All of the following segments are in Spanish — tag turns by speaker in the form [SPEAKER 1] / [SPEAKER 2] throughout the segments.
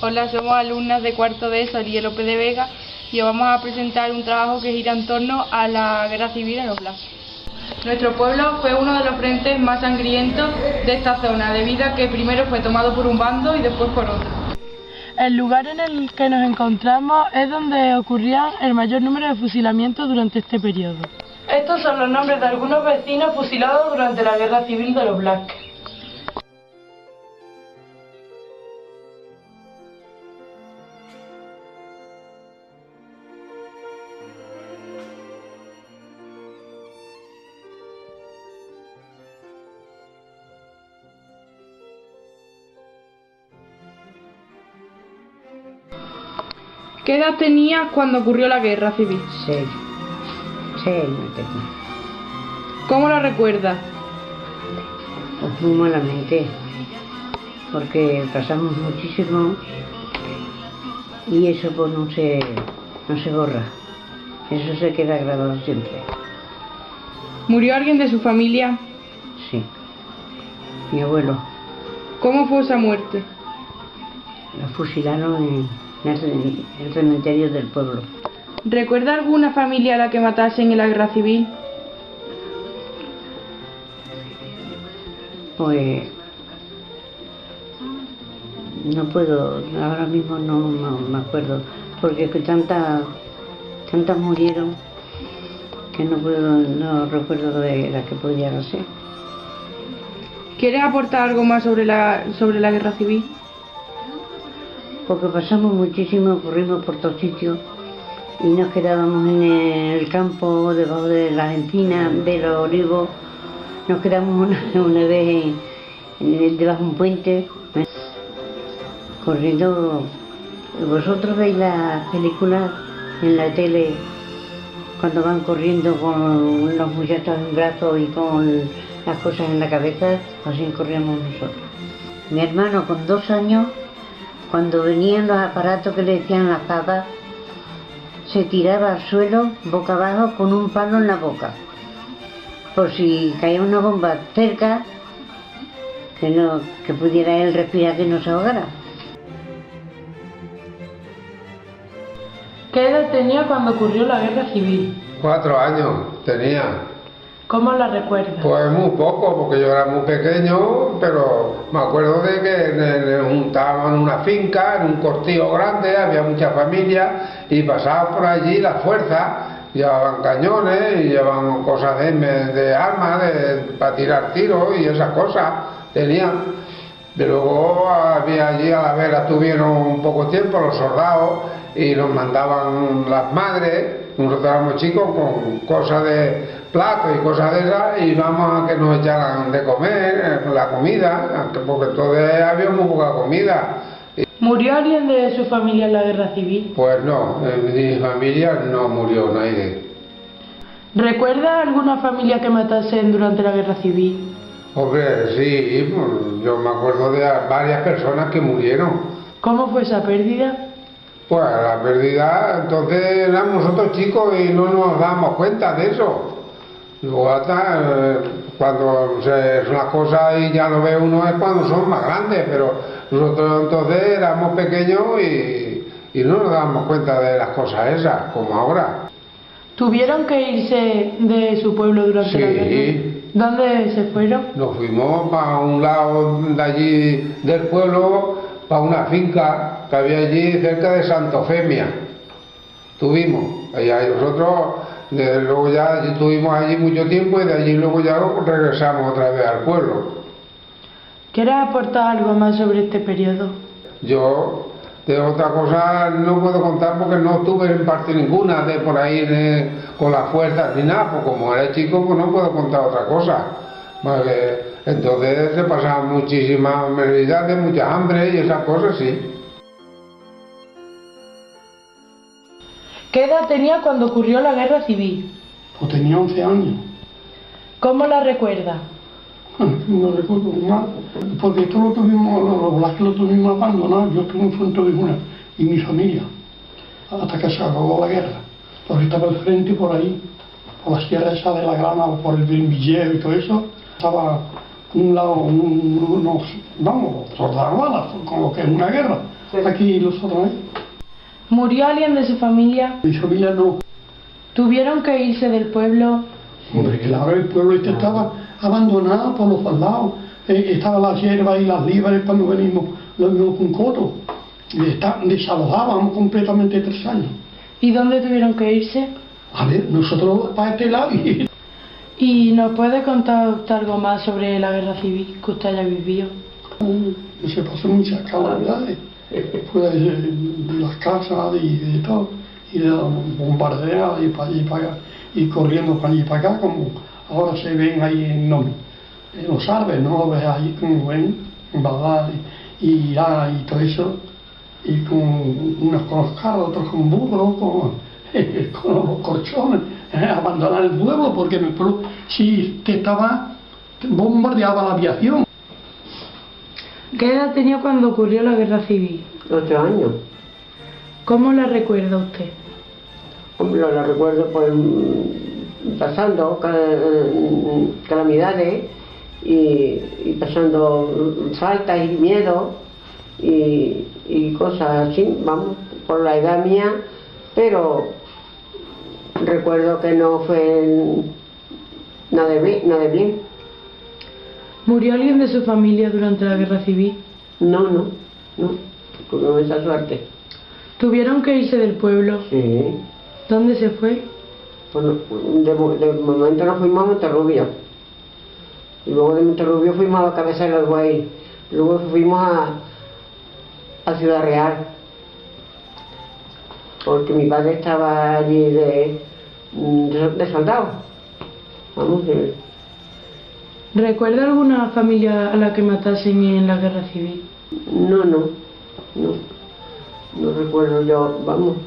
[SPEAKER 1] Hola, somos alumnas de cuarto de ESO, Ariel López de Vega, y os vamos a presentar un trabajo que gira en torno a la guerra civil en Oblast. Nuestro pueblo fue uno de los frentes más sangrientos de esta zona, debido a que primero fue tomado por un bando y después por otro.
[SPEAKER 2] El lugar en el que nos encontramos es donde ocurrían el mayor número de fusilamientos durante este periodo. Estos son los nombres de algunos vecinos fusilados durante la guerra civil de los Blasques.
[SPEAKER 1] ¿Qué edad tenías cuando ocurrió la guerra civil?
[SPEAKER 3] 6 años tenía.
[SPEAKER 1] ¿Cómo la recuerdas?
[SPEAKER 3] Pues muy malamente, porque pasamos muchísimo y eso pues no se borra, eso se queda grabado siempre.
[SPEAKER 1] ¿Murió alguien de su familia?
[SPEAKER 3] Sí, mi abuelo.
[SPEAKER 1] ¿Cómo fue esa muerte?
[SPEAKER 3] Lo fusilaron en el cementerio del pueblo.
[SPEAKER 1] ¿Recuerda alguna familia a la que matasen en la guerra civil?
[SPEAKER 3] Pues no puedo, ahora mismo no me acuerdo, porque es que tantas murieron que no recuerdo de la que podía ser.
[SPEAKER 1] ¿Quieres aportar algo más sobre la guerra civil?
[SPEAKER 3] Porque pasamos muchísimo, corrimos por todos sitios y nos quedábamos en el campo, debajo de las encinas, de los olivos. Nos quedamos una vez debajo de un puente, corriendo. ¿Vosotros veis las películas en la tele cuando van corriendo con los muchachos en brazos y con las cosas en la cabeza? Así corríamos nosotros. Mi hermano con 2 años, cuando venían los aparatos que le decían las papas, se tiraba al suelo boca abajo con un palo en la boca, por si caía una bomba cerca, que pudiera él respirar, que no se ahogara.
[SPEAKER 2] ¿Qué edad tenía cuando ocurrió la guerra civil?
[SPEAKER 4] 4 años tenía.
[SPEAKER 2] ¿Cómo la recuerdas?
[SPEAKER 4] Pues muy poco, porque yo era muy pequeño, pero me acuerdo de que nos juntábamos en una finca, en un cortillo grande, había mucha familia, y pasaban por allí las fuerzas, llevaban cañones, y llevaban cosas de armas, para tirar tiros y esas cosas, tenían. Y luego había allí a la vera, tuvieron un poco tiempo los soldados, y los mandaban las madres. Nosotros éramos chicos con cosas de platos y cosas de esas, y íbamos a que nos echaran de comer, la comida, porque todavía había muy poca comida.
[SPEAKER 2] ¿Murió alguien de su familia en la guerra civil?
[SPEAKER 4] Pues no, en mi familia no murió nadie.
[SPEAKER 2] ¿Recuerda alguna familia que matasen durante la guerra civil?
[SPEAKER 4] Hombre, sí, pues, yo me acuerdo de varias personas que murieron.
[SPEAKER 2] ¿Cómo fue esa pérdida?
[SPEAKER 4] Pues la pérdida, entonces éramos nosotros chicos y no nos dábamos cuenta de eso. Luego hasta cuando son las cosas y ya lo ve uno es cuando son más grandes, pero nosotros entonces éramos pequeños y no nos dábamos cuenta de las cosas esas, como ahora.
[SPEAKER 2] ¿Tuvieron que irse de su pueblo durante la guerra?
[SPEAKER 4] Sí.
[SPEAKER 2] ¿Dónde se fueron?
[SPEAKER 4] Nos fuimos para un lado de allí del pueblo, para una finca que había allí cerca de Santofemia. Tuvimos, allá nosotros, luego ya estuvimos allí mucho tiempo y de allí luego ya regresamos otra vez al pueblo.
[SPEAKER 2] ¿Quieres aportar algo más sobre este periodo?
[SPEAKER 4] Yo de otra cosa no puedo contar porque no tuve en parte ninguna de por ahí con las fuerzas ni nada, pues como era chico pues no puedo contar otra cosa. Porque entonces se pasaban muchísimas necesidades, mucha hambre y esas cosas, sí.
[SPEAKER 2] ¿Qué edad tenía cuando ocurrió la guerra civil?
[SPEAKER 5] Pues tenía 11 años.
[SPEAKER 2] ¿Cómo la recuerda?
[SPEAKER 5] No recuerdo mal, porque esto lo tuvimos, los Blasques lo tuvimos abandonados. Yo estuve en Fuenteovejuna y mi familia, hasta que se acabó la guerra. Porque estaba al frente por ahí, por la sierra esa de la Grana, por el Brimbillero y todo eso. Estaba un lado, unos soldados balas, con lo que es una guerra, aquí los otros, ¿eh?
[SPEAKER 2] ¿Murió alguien de su familia?
[SPEAKER 5] Mi familia no.
[SPEAKER 2] ¿Tuvieron que irse del pueblo?
[SPEAKER 5] Hombre, claro, el pueblo este estaba abandonado por los soldados. Estaba la hierba y las libres cuando venimos con coto. Desalojábamos completamente 3 años.
[SPEAKER 2] ¿Y dónde tuvieron que irse?
[SPEAKER 5] A ver, nosotros para este lado.
[SPEAKER 2] ¿Y nos puede contar usted algo más sobre la guerra civil que usted haya vivido?
[SPEAKER 5] Se pasó muchas calamidades. Pues de las casas y de todo. Y de bombardeadas y para allí y para acá. Y corriendo para allí y para acá, como ahora se ven ahí en los árboles, ¿no? Lo ves ahí como ven, en Bagdad y Irak y todo eso. Y unos con los carros, otros con burros, con los colchones, abandonar el pueblo, porque en el pueblo sí que estaba bombardeada la aviación.
[SPEAKER 2] ¿Qué edad tenía cuando ocurrió la guerra civil?
[SPEAKER 6] 8 años.
[SPEAKER 2] ¿Cómo la recuerda usted?
[SPEAKER 6] Hombre, lo recuerdo pues pasando calamidades y pasando faltas y miedo y cosas así, vamos, por la edad mía, pero recuerdo que no fue nada de bien.
[SPEAKER 2] ¿Murió alguien de su familia durante la guerra civil?
[SPEAKER 6] No, con esa suerte.
[SPEAKER 2] ¿Tuvieron que irse del pueblo?
[SPEAKER 6] Sí.
[SPEAKER 2] ¿Dónde se fue?
[SPEAKER 6] Bueno, de momento nos fuimos a Monterrubio. Y luego de Monterrubio fuimos a Cabeza de los Bueyes. Luego fuimos a Ciudad Real. Porque mi padre estaba allí de soldado. Vamos,
[SPEAKER 2] ¿Recuerda alguna familia a la que matasen en la guerra civil?
[SPEAKER 6] No recuerdo yo, vamos.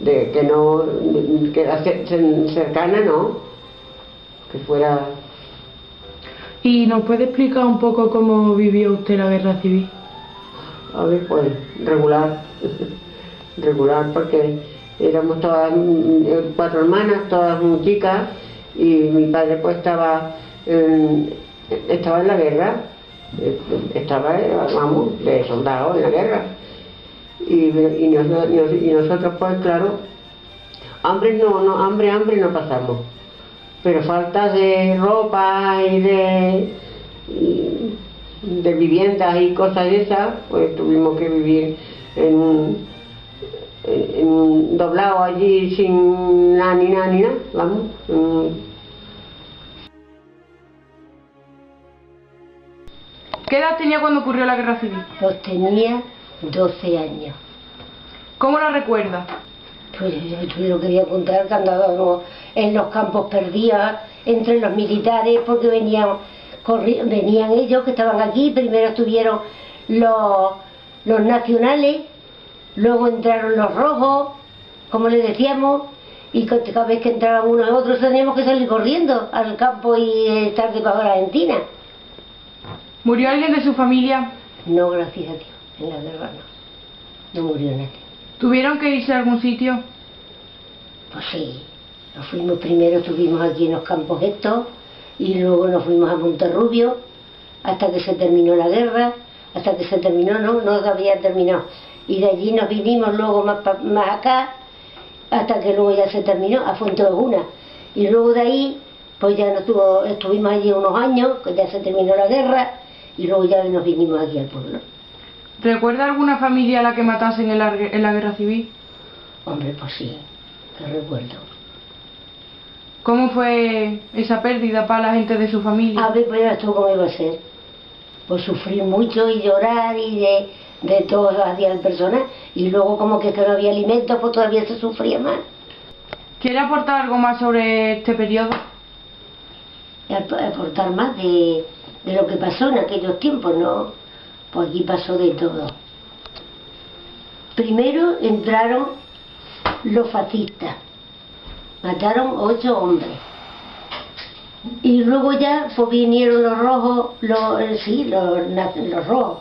[SPEAKER 6] De que no, que era cercana, no. Que fuera.
[SPEAKER 2] ¿Y nos puede explicar un poco cómo vivió usted la guerra civil?
[SPEAKER 6] A ver, pues, regular. Regular, porque éramos todas 4 hermanas, todas muy chicas, y mi padre pues estaba en la guerra, estaba, vamos, de soldado en la guerra. Y nosotros pues claro, hambre no pasamos, pero falta de ropa y de viviendas y cosas de esas, pues tuvimos que vivir en un doblado allí sin nada ni nada, vamos.
[SPEAKER 1] ¿Qué edad tenía cuando ocurrió la guerra civil?
[SPEAKER 7] Pues tenía 12 años.
[SPEAKER 1] ¿Cómo la recuerda?
[SPEAKER 7] Pues yo lo quería contar que andábamos en los campos perdidos entre los militares porque venían ellos que estaban aquí. Primero estuvieron los nacionales, luego entraron los rojos, como les decíamos, y cada vez que entraban unos y otros teníamos que salir corriendo al campo y estar debajo de la Argentina.
[SPEAKER 1] ¿Murió alguien de su familia?
[SPEAKER 7] No, gracias a Dios, en la guerra no murió nadie.
[SPEAKER 1] ¿Tuvieron que irse a algún sitio?
[SPEAKER 7] Pues sí, nos fuimos primero, estuvimos aquí en los campos estos y luego nos fuimos a Monterrubio hasta que se terminó la guerra, hasta que se terminó, no había terminado. Y de allí nos vinimos luego más acá, hasta que luego ya se terminó, a Fuenteovejuna. Y luego de ahí, pues ya estuvimos allí unos años, que ya se terminó la guerra, y luego ya nos vinimos aquí al pueblo.
[SPEAKER 1] ¿Recuerda alguna familia a la que matasen en la guerra civil?
[SPEAKER 7] Hombre, pues sí, que recuerdo.
[SPEAKER 1] ¿Cómo fue esa pérdida para la gente de su familia?
[SPEAKER 7] A ver, pues esto cómo iba a ser. Pues sufrir mucho y llorar y de todo hacia el personal. Y luego como que no había alimentos, pues todavía se sufría más.
[SPEAKER 1] ¿Quiere aportar algo más sobre este periodo?
[SPEAKER 7] Aportar más de lo que pasó en aquellos tiempos, ¿no? Pues aquí pasó de todo. Primero entraron los fascistas, mataron 8 hombres. Y luego ya pues vinieron los rojos, los rojos.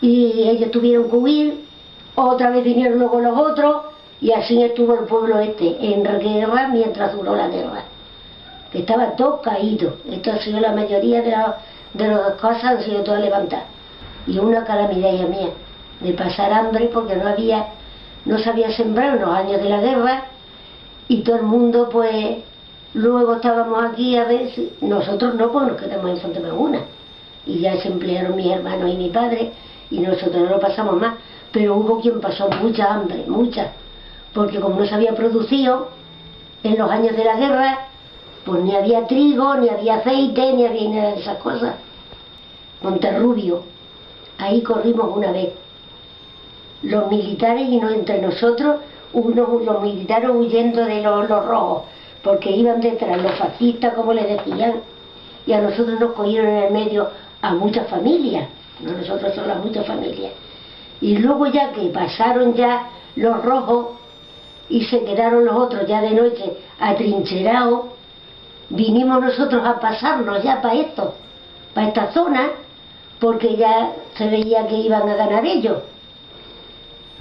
[SPEAKER 7] Y ellos tuvieron que huir, otra vez vinieron luego los otros, y así estuvo el pueblo este, en guerra mientras duró la guerra. Que estaban todos caídos. Esto ha sido la mayoría de las cosas, han sido todas levantadas. Y una calamidad, hija mía, de pasar hambre porque no se había sembrado en los años de la guerra y todo el mundo pues luego estábamos aquí a ver si nosotros no, pues nos quedamos en Fuentemalaguna y ya se emplearon mis hermanos y mi padre y nosotros no lo pasamos más, pero hubo quien pasó mucha hambre, mucha, porque como no se había producido en los años de la guerra, pues ni había trigo, ni había aceite, ni había nada de esas cosas. Monterrubio, ahí corrimos una vez. Los militares y no entre nosotros, los militares huyendo de los rojos, porque iban detrás los fascistas, como les decían, y a nosotros nos cogieron en el medio a muchas familias, no nosotros solo, a muchas familias. Y luego ya que pasaron ya los rojos y se quedaron los otros ya de noche atrincherados, vinimos nosotros a pasarnos ya para esta zona, porque ya se veía que iban a ganar ellos.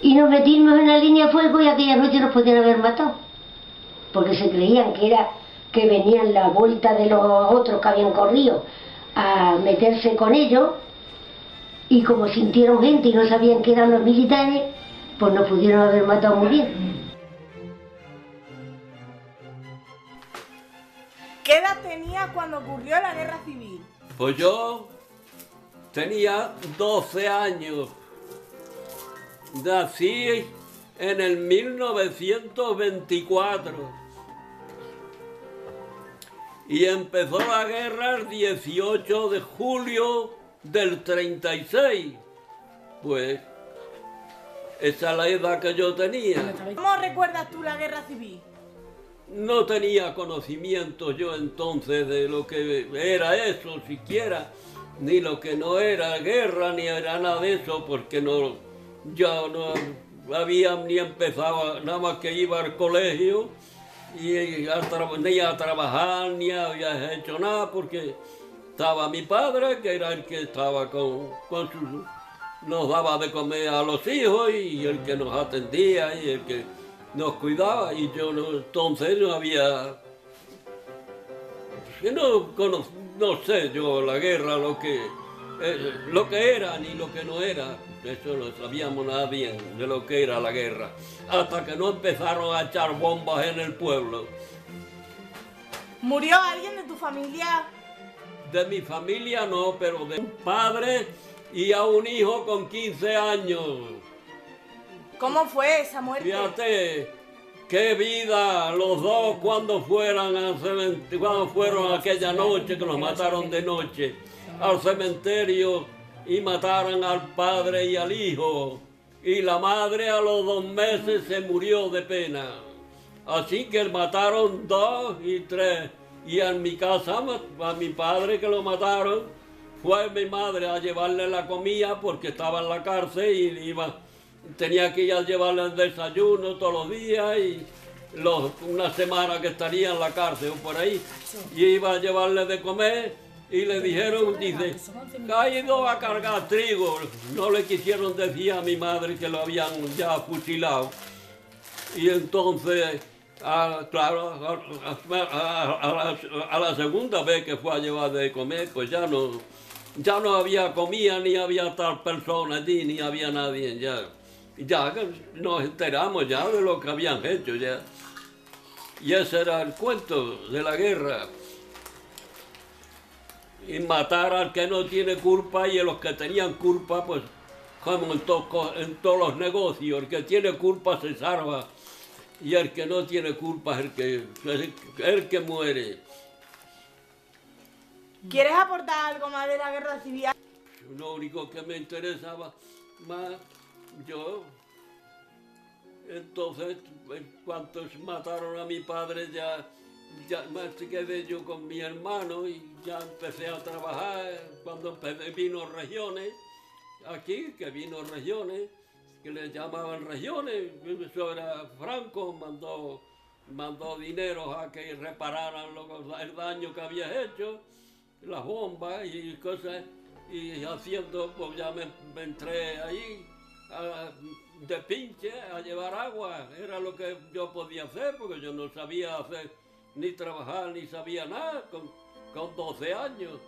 [SPEAKER 7] Y nos metimos en la línea de fuego y aquella noche nos podían haber matado, porque se creían que venían la vuelta de los otros que habían corrido a meterse con ellos, y como sintieron gente y no sabían que eran los militares, pues nos pudieron haber matado muy bien.
[SPEAKER 8] ¿Qué edad tenía cuando ocurrió la guerra civil?
[SPEAKER 9] Pues yo tenía 12 años. Nací en el 1924 y empezó la guerra el 18 de julio del 36. Pues esa es la edad que yo tenía.
[SPEAKER 8] ¿Cómo recuerdas tú la guerra civil?
[SPEAKER 9] No tenía conocimiento yo entonces de lo que era eso siquiera, ni lo que no era guerra, ni era nada de eso, porque ya no había ni empezado, nada más que iba al colegio y ni a trabajar, ni había hecho nada, porque estaba mi padre, que era el que estaba nos daba de comer a los hijos y el que nos atendía y el que nos cuidaba, y yo entonces no había, no sé yo la guerra, lo que era ni lo que no era. Eso no sabíamos nada bien de lo que era la guerra, hasta que no empezaron a echar bombas en el pueblo.
[SPEAKER 8] ¿Murió alguien de tu familia?
[SPEAKER 9] De mi familia no, pero de un padre y a un hijo con 15 años.
[SPEAKER 8] ¿Cómo fue esa muerte?
[SPEAKER 9] Fíjate, qué vida los dos cuando fueron aquella noche que nos mataron de noche al cementerio y mataron al padre y al hijo. Y la madre a los 2 meses se murió de pena. Así que mataron 2 y 3. Y en mi casa, a mi padre que lo mataron, fue mi madre a llevarle la comida porque estaba en la cárcel y tenía que ir a llevarle el desayuno todos los días y una semana que estaría en la cárcel o por ahí, y iba a llevarle de comer y le dijeron, dice, ha ido a cargar trigo. No le quisieron decir a mi madre que lo habían ya fusilado. Y entonces, claro, a la segunda vez que fue a llevar de comer, pues ya no había comida, ni había tal persona allí, ni había nadie ya. Ya nos enteramos ya de lo que habían hecho ya. Y ese era el cuento de la guerra. Y matar al que no tiene culpa, y a los que tenían culpa, pues como en todos los negocios, el que tiene culpa se salva y el que no tiene culpa es el que muere.
[SPEAKER 8] ¿Quieres aportar algo más de la guerra civil?
[SPEAKER 9] Lo único que me interesaba más, entonces, cuando mataron a mi padre, ya me quedé yo con mi hermano y ya empecé a trabajar. Cuando vino Regiones, aquí, que vino Regiones, que le llamaban Regiones, eso era Franco, mandó dinero a que repararan el daño que había hecho, las bombas y cosas, y haciendo, pues ya me entré ahí de pinche a llevar agua. Era lo que yo podía hacer, porque yo no sabía hacer ni trabajar, ni sabía nada con 12 años.